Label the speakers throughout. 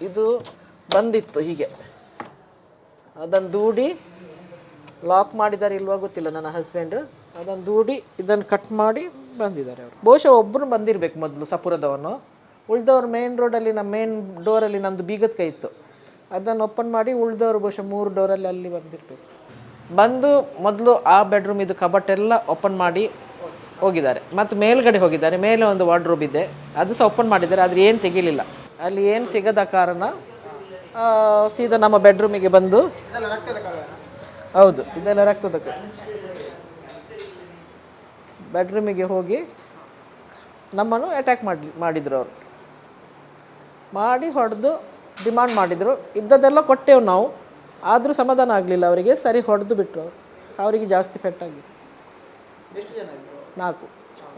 Speaker 1: ಇದು ಬಂದಿತ್ತು ಹೀಗೆ, ಅದನ್ನು ದೂಡಿ ಲಾಕ್ ಮಾಡಿದ್ದಾರೆ ಇಲ್ವಾ ಗೊತ್ತಿಲ್ಲ ನನ್ನ ಹಸ್ಬೆಂಡ್, ಅದನ್ನು ದೂಡಿ ಇದನ್ನು ಕಟ್ ಮಾಡಿ ಬಂದಿದ್ದಾರೆ ಅವರು. ಬಹುಶಃ ಒಬ್ಬರು ಬಂದಿರಬೇಕು ಮೊದಲು ಸಪುರದವನು, ಉಳಿದವ್ರು ಮೇನ್ ರೋಡಲ್ಲಿ ನಮ್ಮ ಮೇನ್ ಡೋರಲ್ಲಿ ನಮ್ಮದು ಬೀಗದ ಕೈ ಇತ್ತು, ಅದನ್ನು ಓಪನ್ ಮಾಡಿ ಉಳಿದವರು ಬಹುಶಃ 3 ಡೋರಲ್ಲಿ ಅಲ್ಲಿ ಬಂದಿರಬೇಕು. ಬಂದು ಮೊದಲು ಆ ಬೆಡ್ರೂಮ್ ಇದು ಕಬಟ್ಟೆಲ್ಲ ಓಪನ್ ಮಾಡಿ ಹೋಗಿದ್ದಾರೆ, ಮತ್ತು ಮೇಲ್ಗಡೆ ಹೋಗಿದ್ದಾರೆ. ಮೇಲೆ ಒಂದು ವಾರ್ಡ್ರೋಬ್ ಇದೆ, ಅದು ಸಹ ಓಪನ್ ಮಾಡಿದ್ದಾರೆ, ಆದರೆ ಏನು ತೆಗಿಲಿಲ್ಲ. ಅಲ್ಲಿ ಏನು ಸಿಗದ ಕಾರಣ ಸೀದಾ ನಮ್ಮ ಬೆಡ್ರೂಮಿಗೆ ಬಂದು, ಹೌದು ಇದೆಲ್ಲ ರಕ್ತದ ಬೆಡ್ರೂಮಿಗೆ ಹೋಗಿ ನಮ್ಮನ್ನು ಅಟ್ಯಾಕ್ ಮಾಡಿದರು ಅವರು. ಮಾಡಿ ಹೊಡೆದು ಡಿಮಾಂಡ್ ಮಾಡಿದರು. ಇದ್ದದೆಲ್ಲ ಕೊಟ್ಟೆವು ನಾವು, ಆದರೂ ಸಮಾಧಾನ ಆಗಲಿಲ್ಲ ಅವರಿಗೆ. ಸರಿ ಹೊಡೆದು ಬಿಟ್ಟರು ಅವರು. ಅವರಿಗೆ ಜಾಸ್ತಿ ಪೆಟ್ಟಾಗಿದೆ. 4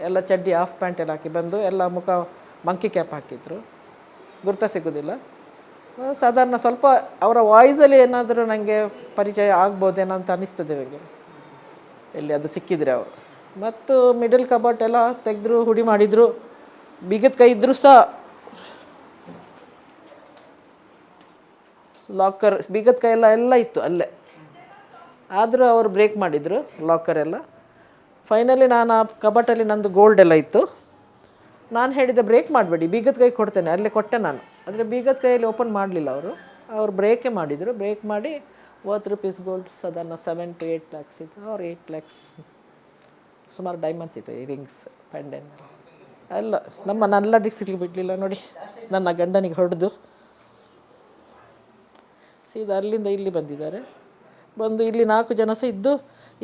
Speaker 1: ಎಲ್ಲ ಚಡ್ಡಿ ಹಾಫ್ ಪ್ಯಾಂಟ್ ಎಲ್ಲ ಹಾಕಿ ಬಂದು, ಎಲ್ಲ ಮುಖ ಮಂಕಿ ಕ್ಯಾಪ್ ಹಾಕಿದ್ರು, ಗುರ್ತ ಸಿಗೋದಿಲ್ಲ. ಸಾಧಾರಣ ಸ್ವಲ್ಪ ಅವರ ವಾಯ್ಸಲ್ಲಿ ಏನಾದರೂ ನನಗೆ ಪರಿಚಯ ಆಗ್ಬೋದೇನೋ ಅಂತ ಅನ್ನಿಸ್ತದೆ ನನಗೆ, ಎಲ್ಲಿ ಅದು ಸಿಕ್ಕಿದರೆ ಅವರು. ಮತ್ತು ಮಿಡಲ್ ಕಬಾಟ್ ಎಲ್ಲ ತೆಗೆದ್ರು, ಹುಡಿ ಮಾಡಿದರು. ಬೀಗದ ಕೈ ಇದ್ದರೂ ಸಹ ಲಾಕರ್ ಬೀಗದ ಕೈ ಎಲ್ಲ ಇತ್ತು ಅಲ್ಲೇ, ಆದರೂ ಅವರು ಬ್ರೇಕ್ ಮಾಡಿದರು ಲಾಕರೆಲ್ಲ. ಫೈನಲಿ ನಾನು ಆ ಕಬಾಟಲ್ಲಿ ನಂದು ಗೋಲ್ಡ್ ಎಲ್ಲ ಇತ್ತು. ನಾನು ಹೇಳಿದೆ ಬ್ರೇಕ್ ಮಾಡಬೇಡಿ, ಬೀಗದ ಕೈ ಕೊಡ್ತೇನೆ, ಅಲ್ಲೇ ಕೊಟ್ಟೆ ನಾನು. ಆದರೆ ಬೀಗದ ಕೈಯಲ್ಲಿ ಓಪನ್ ಮಾಡಲಿಲ್ಲ ಅವರು ಬ್ರೇಕೇ ಮಾಡಿದರು. ಬ್ರೇಕ್ ಮಾಡಿ 30 ರೂಪೀಸ್ ಗೋಲ್ಡ್, ಸಾಧಾರಣ 7 to 8 lakhs ಇತ್ತು. ಅವ್ರು 8 lakhs ಸುಮಾರು ಡೈಮಂಡ್ಸ್ ಇತ್ತು, ರಿಂಗ್ಸ್, ಪೆಂಡೆಂಟ್ ಎಲ್ಲ. ನಮ್ಮನ್ನೆಲ್ಲ ಡಿಸ್ಸಿಗೆ ಬಿಡಲಿಲ್ಲ ನೋಡಿ, ನನ್ನ ಗಂಡನಿಗೆ ಹೊಡೆದು ಸೀದಾ ಅಲ್ಲಿಂದ ಇಲ್ಲಿ ಬಂದಿದ್ದಾರೆ. ಬಂದು ಇಲ್ಲಿ 4 ಜನ ಸಹ ಇದ್ದು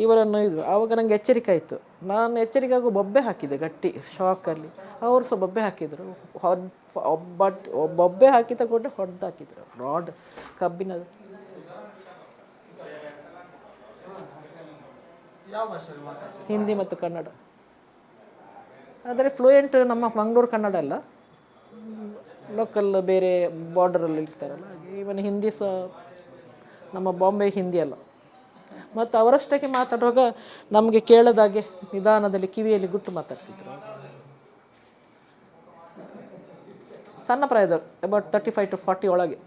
Speaker 1: ಇವರನ್ನು ಇದು. ಆವಾಗ ನನಗೆ ಎಚ್ಚರಿಕೆ ಆಯಿತು. ನಾನು ಎಚ್ಚರಿಕೆಯಾಗೂ ಬೊಬ್ಬೆ ಹಾಕಿದೆ ಗಟ್ಟಿ ಶಾಕಲ್ಲಿ. ಅವರು ಸಹ ಬೊಬ್ಬೆ ಹಾಕಿದರು. ಬೊಬ್ಬೆ ಹಾಕಿ ತಗೊಂಡು ಹೊಡೆದು ಹಾಕಿದರು, ರಾಡ್ ಕಬ್ಬಿನದು. ಹಿಂದಿ ಮತ್ತು ಕನ್ನಡ, ಆದರೆ ಫ್ಲೂಯೆಂಟ್ ನಮ್ಮ ಮಂಗಳೂರು ಕನ್ನಡ ಅಲ್ಲ, ಲೋಕಲ್ ಬೇರೆ ಬಾರ್ಡರಲ್ಲಿ ಇರ್ತಾರಲ್ಲ ಹಾಗೆ. ಇವನ್ ಹಿಂದಿ ಸಹ ನಮ್ಮ ಬಾಂಬೆ ಹಿಂದಿ ಅಲ್ಲ. ಮತ್ತು ಅವರಷ್ಟಕ್ಕೆ ಮಾತಾಡುವಾಗ ನಮಗೆ ಕೇಳದಾಗೆ ನಿಧಾನದಲ್ಲಿ ಕಿವಿಯಲ್ಲಿ ಗುಟ್ಟು ಮಾತಾಡ್ತಿದ್ರು. ಸಣ್ಣ ಪ್ರಾಯದವರು, ಅಬೌಟ್ 35 to 40 ಒಳಗೆ.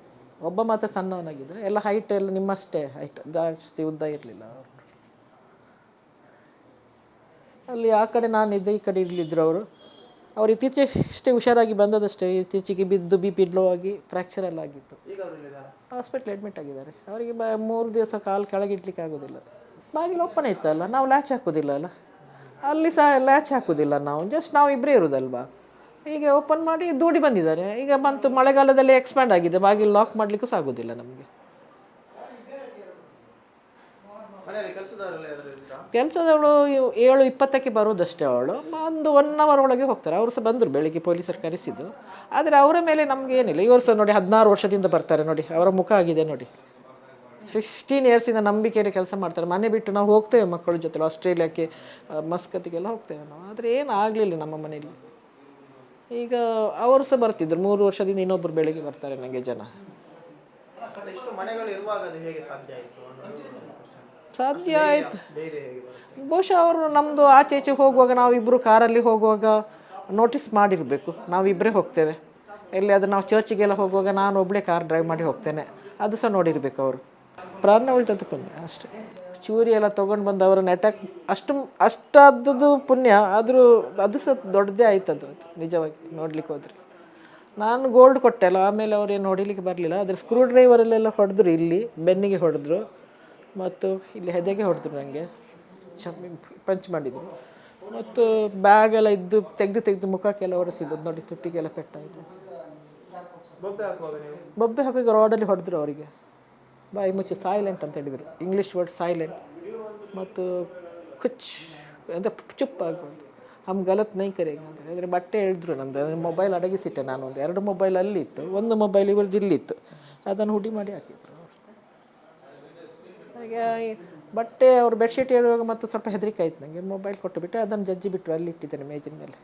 Speaker 1: ಒಬ್ಬ ಮಾತ್ರ ಸಣ್ಣವನಾಗಿದ್ದರು, ಎಲ್ಲ ಹೈಟ್ ಎಲ್ಲ ನಿಮ್ಮಷ್ಟೇ ಹೈಟ್, ಜಾಸ್ತಿ ಉದ್ದ ಇರಲಿಲ್ಲ ಅವರು. ಅಲ್ಲಿ ಆ ಕಡೆ ನಾನಿದ್ದೆ, ಈ ಕಡೆ ಇರಲಿದ್ರು ಅವರು. ಅವರು ಇತ್ತೀಚೆಗಷ್ಟೇ ಹುಷಾರಾಗಿ ಬಂದದಷ್ಟೇ. ಇತ್ತೀಚೆಗೆ ಬಿದ್ದು BP ಲೋ ಆಗಿ ಫ್ರ್ಯಾಕ್ಚರ್ ಎಲ್ಲ ಆಗಿತ್ತು. ಹಾಸ್ಪಿಟ್ಲ್ ಅಡ್ಮಿಟ್ ಆಗಿದ್ದಾರೆ. ಅವರಿಗೆ 3 ದಿವಸ ಕಾಲು ಕೆಳಗೆ ಇಡ್ಲಿಕ್ಕೆ ಆಗೋದಿಲ್ಲ. ಬಾಗಿಲು ಓಪನ್ ಇತ್ತಲ್ಲ, ನಾವು ಲ್ಯಾಚ್ ಹಾಕೋದಿಲ್ಲ ಅಲ್ಲ, ಅಲ್ಲಿ ಸಹ ಲ್ಯಾಚ್ ಹಾಕೋದಿಲ್ಲ ನಾವು, ಜಸ್ಟ್ ನಾವು ಇಬ್ಬರೇ ಇರೋದಲ್ವಾ. ಹೀಗೆ ಓಪನ್ ಮಾಡಿ ದೂಡಿ ಬಂದಿದ್ದಾರೆ. ಈಗ ಬಂತು ಮಳೆಗಾಲದಲ್ಲಿ ಎಕ್ಸ್ಪ್ಯಾಂಡ್ ಆಗಿದೆ, ಬಾಗಿಲು ಲಾಕ್ ಮಾಡಲಿಕ್ಕೂ ಸಹ ಆಗೋದಿಲ್ಲ ನಮಗೆ. ಕೆಲಸದವಳು 7:20ಕ್ಕೆ ಬರೋದಷ್ಟೇ. ಅವಳು ಒಂದು 1 hour ಒಳಗೆ ಹೋಗ್ತಾರೆ. ಅವರು ಸಹ ಬಂದರು, ಬೆಳಿಗ್ಗೆ ಪೊಲೀಸರು ಕರೆಸಿದ್ದು. ಆದರೆ ಅವರ ಮೇಲೆ ನಮಗೆ ಏನಿಲ್ಲ. ಇವರು ಸಹ ನೋಡಿ 16 ವರ್ಷದಿಂದ ಬರ್ತಾರೆ ನೋಡಿ, ಅವರ ಮುಖ ಆಗಿದೆ ನೋಡಿ. 16 yearsಯಿಂದ ನಂಬಿಕೆಯಲ್ಲಿ ಕೆಲಸ ಮಾಡ್ತಾರೆ. ಮನೆ ಬಿಟ್ಟು ನಾವು ಹೋಗ್ತೇವೆ ಮಕ್ಕಳ ಜೊತೆ ಆಸ್ಟ್ರೇಲಿಯಾಕ್ಕೆ, ಮಸ್ಕತ್ತಿಗೆಲ್ಲ ಹೋಗ್ತೇವೆ ನಾವು, ಆದರೆ ಏನು ಆಗಲಿಲ್ಲ ನಮ್ಮ ಮನೆಯಲ್ಲಿ. ಈಗ ಅವರು ಸಹ ಬರ್ತಿದ್ರು 3 ವರ್ಷದಿಂದ, ಇನ್ನೊಬ್ಬರು ಬೆಳಿಗ್ಗೆ ಬರ್ತಾರೆ ನನಗೆ ಜನ. ಸಾಧ್ಯ ಆಯಿತು ಬಹುಶಃ ಅವರು ನಮ್ಮದು ಆಚೆ ಈಚೆ ಹೋಗುವಾಗ, ನಾವಿಬ್ಬರು ಕಾರಲ್ಲಿ ಹೋಗುವಾಗ ನೋಟಿಸ್ ಮಾಡಿರಬೇಕು. ನಾವಿಬ್ಬರೇ ಹೋಗ್ತೇವೆ ಎಲ್ಲಿ, ಅದು ನಾವು ಚರ್ಚಿಗೆಲ್ಲ ಹೋಗುವಾಗ ನಾನು ಒಬ್ಬಳೇ ಕಾರ್ ಡ್ರೈವ್ ಮಾಡಿ ಹೋಗ್ತೇನೆ, ಅದು ಸಹ ನೋಡಿರಬೇಕು ಅವರು. ಪ್ರಾಣ ಉಳಿದದ್ದು ಪುಣ್ಯ ಅಷ್ಟೇ. ಚೂರಿ ಎಲ್ಲ ತೊಗೊಂಡು ಬಂದು ಅವರನ್ನು ಅಟ್ಯಾಕ್, ಅಷ್ಟಾದದ್ದು ಪುಣ್ಯ. ಆದರೂ ಅದು ಸಹ ದೊಡ್ಡದೇ ಆಯ್ತದು ನಿಜವಾಗಿ ನೋಡ್ಲಿಕ್ಕೆ ಹೋದರೆ. ನಾನು ಗೋಲ್ಡ್ ಕೊಟ್ಟೆ ಅಲ್ಲ, ಆಮೇಲೆ ಅವರೇನು ಹೊಡಿಲಿಕ್ಕೆ ಬರಲಿಲ್ಲ. ಆದರೆ ಸ್ಕ್ರೂ ಡ್ರೈವರಲ್ಲೆಲ್ಲ ಹೊಡೆದ್ರು, ಇಲ್ಲಿ ಬೆನ್ನಿಗೆ ಹೊಡೆದ್ರು ಮತ್ತು ಇಲ್ಲಿ ಹೆದೆಗೆ ಹೊಡೆದ್ರು, ನನಗೆ ಪಂಚ್ ಮಾಡಿದರು. ಮತ್ತು ಬ್ಯಾಗೆಲ್ಲ ಇದ್ದು ತೆಗೆದು ಮುಖಕ್ಕೆಲ್ಲ ಒರೆಸಿದ್ದು ನೋಡಿ, ತುಟ್ಟಿಗೆಲ್ಲ ಪೆಟ್ಟಾಯಿತು. ಬೊಬ್ಬೆ ಹಾಕಿ ರಾಡಲ್ಲಿ ಹೊಡೆದ್ರು ಅವರಿಗೆ. ಬಾಯಿ ಮುಚ್ಚಿ ಸೈಲೆಂಟ್ ಅಂತ ಹೇಳಿದರು, ಇಂಗ್ಲೀಷ್ ವರ್ಡ್ ಸೈಲೆಂಟ್. ಮತ್ತು ಅಂತ ಚುಪ್ ಆಗ್ಬೋದು, ಹಮ್ ಗಲತ್ ನೈ ಕರೆಂಗೆ ಅಂತ ಹೇಳಿದರೆ. ಬಟ್ಟೆ ಹೇಳಿದ್ರು ನಮ್ಮದು, ಮೊಬೈಲ್ ಅಡಗಿಸಿಟ್ಟೆ ನಾನು. 2 ಮೊಬೈಲ್ ಅಲ್ಲಿ ಇತ್ತು, 1 ಮೊಬೈಲ್ ಇವ್ರದ್ದು ಇಲ್ಲಿತ್ತು, ಅದನ್ನು ಹುಡಿ ಮಾಡಿ ಹಾಕಿದ್ರು ಅವರು. ಹಾಗೆ ಬಟ್ಟೆ ಅವರು ಬೆಡ್ಶೀಟ್ ಹೇಳುವಾಗ ಮತ್ತು ಸ್ವಲ್ಪ ಹೆದರಿಕೆ ಆಯಿತು ನನಗೆ. ಮೊಬೈಲ್ ಕೊಟ್ಟು ಬಿಟ್ಟೆ, ಅದನ್ನು ಜಜ್ಜಿ ಬಿಟ್ಟರು, ಅಲ್ಲಿ ಇಟ್ಟಿದ್ದೇನೆ ಮೇಜಿನ ಮೇಲೆ.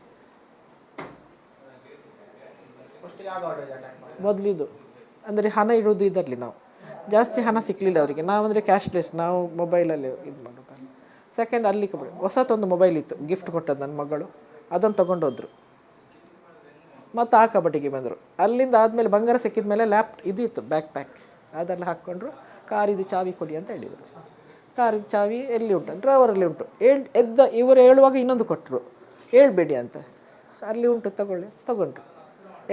Speaker 1: ಮೊದಲಿದು ಅಂದರೆ ಹಣ ಇಡೋದು ಇದರಲ್ಲಿ, ನಾವು ಜಾಸ್ತಿ ಹಣ ಸಿಕ್ಕಲಿಲ್ಲ ಅವರಿಗೆ. ನಾವಂದರೆ ಕ್ಯಾಶ್ಲೆಸ್, ನಾವು ಮೊಬೈಲಲ್ಲಿ ಇದು ಮಾಡೋದಲ್ಲ. ಸೆಕೆಂಡ್ ಅಲ್ಲಿ ಹೊಸತೊಂದು ಮೊಬೈಲ್ ಇತ್ತು, ಗಿಫ್ಟ್ ಕೊಟ್ಟದ್ದು ನನ್ನ ಮಗಳು, ಅದನ್ನು ತೊಗೊಂಡೋದ್ರು. ಮತ್ತು ಆ ಕಬಡ್ಡಿಗೆ ಬಂದರು. ಅಲ್ಲಿಂದ ಆದಮೇಲೆ ಬಂಗಾರ ಸಿಕ್ಕಿದ ಮೇಲೆ ಇದು ಇತ್ತು ಬ್ಯಾಕ್ ಪ್ಯಾಕ್, ಅದೆಲ್ಲ ಹಾಕ್ಕೊಂಡ್ರು. ಕಾರಿದು ಚಾವಿ ಕೊಡಿ ಅಂತ ಹೇಳಿದರು. ಕಾರಿದ ಚಾವಿ ಎಲ್ಲಿ ಉಂಟು, ಡ್ರೈವರಲ್ಲಿ ಉಂಟು. ಇವರು ಹೇಳುವಾಗ ಇನ್ನೊಂದು ಕೊಟ್ಟರು, ಹೇಳ್ಬೇಡಿ ಅಂತ. ಅಲ್ಲಿ ಉಂಟು ತೊಗೊಂಡ್ರು.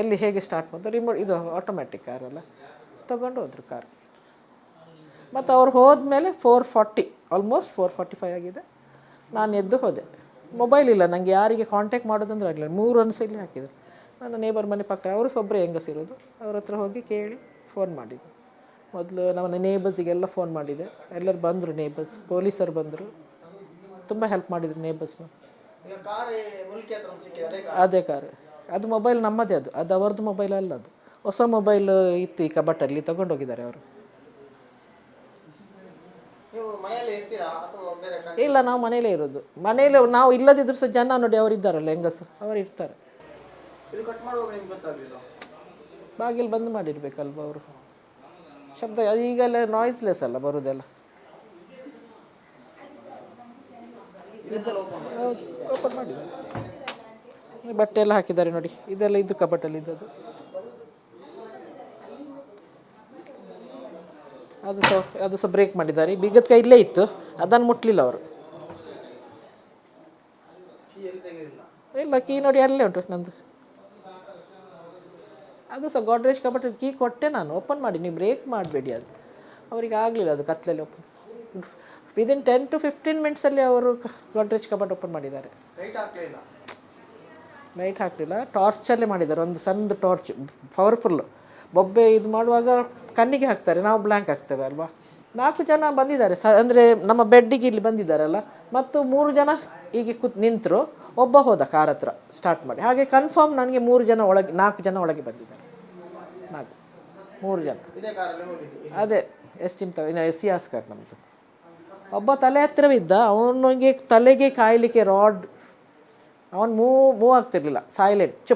Speaker 1: ಎಲ್ಲಿ ಹೇಗೆ ಸ್ಟಾರ್ಟ್ ಮಾಡಿದ್ರು, ಇದು ಆಟೋಮ್ಯಾಟಿಕ್ ಕಾರಲ್ಲ, ತೊಗೊಂಡು ಹೋದರು ಕಾರ್. ಮತ್ತು ಅವ್ರು ಹೋದ್ಮೇಲೆ 4:40 ಆಲ್ಮೋಸ್ಟ್ 4:45 ಆಗಿದೆ. ನಾನು ಎದ್ದು ಹೋದೆ. ಮೊಬೈಲ್ ಇಲ್ಲ ನನಗೆ, ಯಾರಿಗೆ ಕಾಂಟ್ಯಾಕ್ಟ್ ಮಾಡೋದಂದ್ರೆ ಆಗಲಿಲ್ಲ. 3 ಅನ್ಸಲ್ಲಿ ಹಾಕಿದ್ರು. ನನ್ನ ನೇಬರ್ ಮನೆ ಪಕ್ಕ ಅವರು ಒಬ್ಬರೇ ಹೆಂಗಸಿರೋದು, ಅವ್ರ ಹತ್ರ ಹೋಗಿ ಕೇಳಿ ಫೋನ್ ಮಾಡಿದ್ದು. ಮೊದಲು ನಮ್ಮ ನೇಬರ್ಸಿಗೆಲ್ಲ ಫೋನ್ ಮಾಡಿದೆ. ಎಲ್ಲರೂ ಬಂದರು, ನೇಬರ್ಸ್, ಪೊಲೀಸರು ಬಂದರು, ತುಂಬ ಹೆಲ್ಪ್ ಮಾಡಿದರು ನೇಬರ್ಸ್ನ. ಅದೇ ಕಾರು, ಅದು ಮೊಬೈಲ್ ನಮ್ಮದೇ, ಅದು ಅವ್ರದ್ದು ಮೊಬೈಲ್ ಅಲ್ಲ, ಅದು ಹೊಸ ಮೊಬೈಲ್ ಇತ್ತು ಈ ಕಬಟ್ಟಲ್ಲಿ, ತೊಗೊಂಡೋಗಿದ್ದಾರೆ ಅವರು. ಇಲ್ಲ, ನಾವು ಮನೇಲೇ ಇರೋದು. ಮನೇಲಿ ನಾವು ಇಲ್ಲದಿದ್ರು ಸಹ ಜನ ನೋಡಿ ಅವರು ಇದ್ದಾರಲ್ಲ, ಹೆಂಗಸು ಅವರು ಇರ್ತಾರೆ. ಬಾಗಿಲು ಬಂದ್ ಮಾಡಿರ್ಬೇಕಲ್ವ ಅವರು. ಶಬ್ದ ಈಗೆಲ್ಲ ನಾಯ್ಸ್ಲೆಸ್ ಅಲ್ಲ ಬರೋದೆಲ್ಲ. ಓಪನ್ ಮಾಡಿದ್ದಾರೆ, ಬಟ್ಟೆ ಎಲ್ಲ ಹಾಕಿದ್ದಾರೆ ನೋಡಿ. ಇದೆಲ್ಲ ಇದು ಕಬಟ್ಟಲ್ಲಿ ಇದ್ದದ್ದು. ಅದು ಸಹ ಬ್ರೇಕ್ ಮಾಡಿದ್ದಾರೆ. ಬೀಗದ ಕೈ ಇಲ್ಲೇ ಇತ್ತು, ಅದನ್ನು ಮುಟ್ಲಿಲ್ಲ ಅವರು. ಇಲ್ಲ, ಕೀ ನೋಡಿ ಅಲ್ಲೇ ಉಂಟು ನಂದು. ಅದು ಸಹ ಗೋಡ್ರೇಜ್ ಕಬಟ್ಟು ಕೀ ಕೊಟ್ಟೆ ನಾನು, ಓಪನ್ ಮಾಡಿ, ನೀವು ಬ್ರೇಕ್ ಮಾಡಬೇಡಿ ಅಂತ. ಅವರಿಗೆ ಆಗಲಿಲ್ಲ, ಅದು ಕತ್ತಲಲ್ಲಿ ಓಪನ್. ವಿದಿನ್ 10 to 15 ಮಿನಿಟ್ಸಲ್ಲಿ ಅವರು ಗೋಡ್ರೇಜ್ ಕಬಟ್ ಓಪನ್ ಮಾಡಿದ್ದಾರೆ. ಲೈಟ್ ಹಾಕಲಿಲ್ಲ, ಟಾರ್ಚಲ್ಲೇ ಮಾಡಿದ್ದಾರೆ. ಒಂದು ಸಣ್ಣದು ಟಾರ್ಚ್, ಪವರ್ಫುಲ್ಲು. ಬೊಬ್ಬೆ ಇದು ಮಾಡುವಾಗ ಕಣ್ಣಿಗೆ ಹಾಕ್ತಾರೆ, ನಾವು ಬ್ಲ್ಯಾಂಕ್ ಹಾಕ್ತೇವೆ ಅಲ್ವಾ. 4 ಜನ ಬಂದಿದ್ದಾರೆ ಅಂದರೆ ನಮ್ಮ ಬೆಡ್ಡಿಗೆ ಇಲ್ಲಿ ಬಂದಿದ್ದಾರಲ್ಲ, ಮತ್ತು 3 ಜನ ಹೀಗೆ ನಿಂತರು, ಒಬ್ಬ ಹೋದ ಕಾರ್ ಹತ್ರ ಸ್ಟಾರ್ಟ್ ಮಾಡಿ. ಹಾಗೆ ಕನ್ಫರ್ಮ್ ನನಗೆ 4 ಜನ ಒಳಗೆ ಬಂದಿದ್ದಾರೆ. 3 ಜನ ಅದೇ ಎಸ್ಟಿಮ್ ಸಿಯಾಸ್ ಕಾರ್ ನಮ್ಮದು. ಒಬ್ಬ ತಲೆ ಹತ್ತಿರವಿದ್ದ, ಅವನಿಗೆ ತಲೆಗೆ ಕಾಯಲಿಕ್ಕೆ ರಾಡ್, ಅವನು ಮೂವ್ ಆಗ್ತಿರ್ಲಿಲ್ಲ, ಸೈಲೆಂಟ್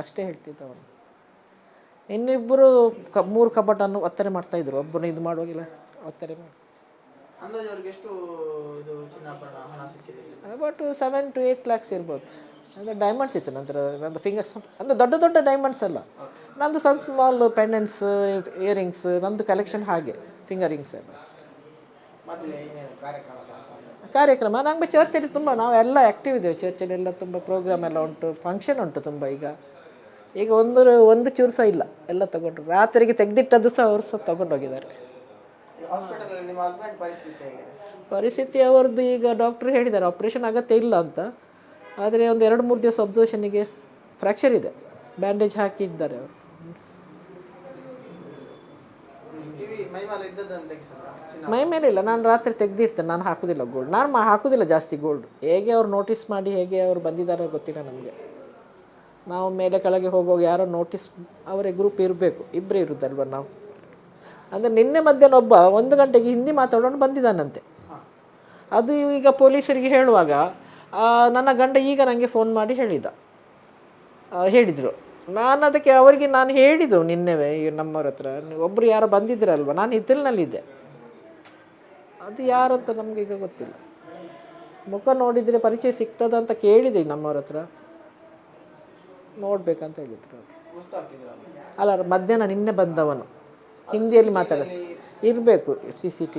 Speaker 1: ಅಷ್ಟೇ ಹೇಳ್ತಿದ್ದ ಅವನು. ಇನ್ನಿಬ್ಬರು 3 ಕಬಟನ್ನು ಒತ್ತರೆ ಮಾಡ್ತಾಯಿದ್ರು. ಒಬ್ಬನು ಇದು ಮಾಡುವಾಗಿಲ್ಲ ಒತ್ತರೆ ಮಾಡಿ. ಅಬೌಟ್ 7 to 8 lakhs ಇರ್ಬೋದು. ಅಂದರೆ ಡೈಮಂಡ್ಸ್ ಇತ್ತು ನಂತರ, ನಂದು ಫಿಂಗರ್ಸ್ ಅಂದರೆ ದೊಡ್ಡ ಡೈಮಂಡ್ಸ್ ಅಲ್ಲ, ನಂದು ಸಣ್ಣ ಸ್ಮಾಲ್ ಪೆಂಡೆಂಟ್ಸ್, ಇಯರಿಂಗ್ಸ್, ನಂದು ಕಲೆಕ್ಷನ್ ಹಾಗೆ, ಫಿಂಗರ್ ರಿಂಗ್ಸ್ ಎಲ್ಲ. ಕಾರ್ಯಕ್ರಮ ನಂಗೆ ಚರ್ಚಲ್ಲಿ ತುಂಬ, ನಾವೆಲ್ಲ ಆ್ಯಕ್ಟಿವ್ ಇದ್ದೇವೆ ಚರ್ಚಲ್ಲಿ. ಎಲ್ಲ ತುಂಬ ಪ್ರೋಗ್ರಾಮ್ ಎಲ್ಲ ಉಂಟು, ಫಂಕ್ಷನ್ ಉಂಟು ತುಂಬ. ಈಗ ಒಂದು ಚೂರು ಸಹ ಇಲ್ಲ, ಎಲ್ಲ ತೊಗೊಂಡ್ರು. ರಾತ್ರಿಗೆ ತೆಗೆದಿಟ್ಟದ್ದು ಸಹ ಅವರು ಸಹ ತೊಗೊಂಡೋಗಿದ್ದಾರೆ. ಪರಿಸ್ಥಿತಿ ಅವ್ರದ್ದು ಈಗ ಡಾಕ್ಟ್ರು ಹೇಳಿದ್ದಾರೆ ಆಪ್ರೇಷನ್ ಅಗತ್ಯ ಇಲ್ಲ ಅಂತ. ಆದರೆ ಒಂದು 2-3 ದಿವಸ ಅಬ್ಸರ್ವೇಷನಿಗೆ, ಫ್ರ್ಯಾಕ್ಚರ್ ಇದೆ, ಬ್ಯಾಂಡೇಜ್ ಹಾಕಿದ್ದಾರೆ ಅವರು. ಮೈ ಮೇಲೆ ಇಲ್ಲ, ನಾನು ರಾತ್ರಿ ತೆಗೆದಿಡ್ತೇನೆ. ನಾನು ಹಾಕೋದಿಲ್ಲ ಗೋಲ್ಡ್, ನಾನು ಹಾಕೋದಿಲ್ಲ ಜಾಸ್ತಿ ಗೋಲ್ಡ್. ಹೇಗೆ ಅವ್ರು ನೋಟಿಸ್ ಮಾಡಿ ಹೇಗೆ ಅವ್ರು ಬಂದಿದ್ದಾರೆ ಗೊತ್ತಿಲ್ಲ ನಮಗೆ. ನಾವು ಮೇಲೆ ಕೆಳಗೆ ಹೋಗುವಾಗ ಯಾರೋ ನೋಟಿಸ್, ಅವರೇ ಗ್ರೂಪ್ ಇರಬೇಕು, ಇಬ್ಬರೇ ಇರುತ್ತಲ್ವ ನಾವು. ಅಂದರೆ ನಿನ್ನೆ ಮಧ್ಯಾಹ್ನ ಒಬ್ಬ 1 ಗಂಟೆಗೆ ಹಿಂದಿ ಮಾತಾಡೋನು ಬಂದಿದ್ದಾನಂತೆ. ಅದು ಈಗ ಪೊಲೀಸರಿಗೆ ಹೇಳುವಾಗ ನನ್ನ ಗಂಡ ಈಗ ನನಗೆ ಫೋನ್ ಮಾಡಿ ಹೇಳಿದರು. ನಾನು ಅದಕ್ಕೆ ಅವರಿಗೆ ಹೇಳಿದ್ದು ನಿನ್ನೆವೇ ನಮ್ಮವ್ರ ಹತ್ರ, ಒಬ್ಬರು ಯಾರೋ ಬಂದಿದ್ರಲ್ವ, ನಾನು ಹಿತ್ತಲಿನಲ್ಲಿದ್ದೆ. ಅದು ಯಾರಂತ ನಮಗೆ ಈಗ ಗೊತ್ತಿಲ್ಲ. ಮುಖ ನೋಡಿದರೆ ಪರಿಚಯ ಸಿಗ್ತದಂತ ಕೇಳಿದೆ ನಮ್ಮವ್ರ ಹತ್ರ, ನೋಡ್ಬೇಕಂತ ಹೇಳಿದ್ರು. ಅಲ್ಲ, ಮಧ್ಯಾಹ್ನ ನಿನ್ನೆ ಬಂದವನು, ಹಿಂದಿಯಲ್ಲಿ ಮಾತಾಡ ಇರಬೇಕು CCTV.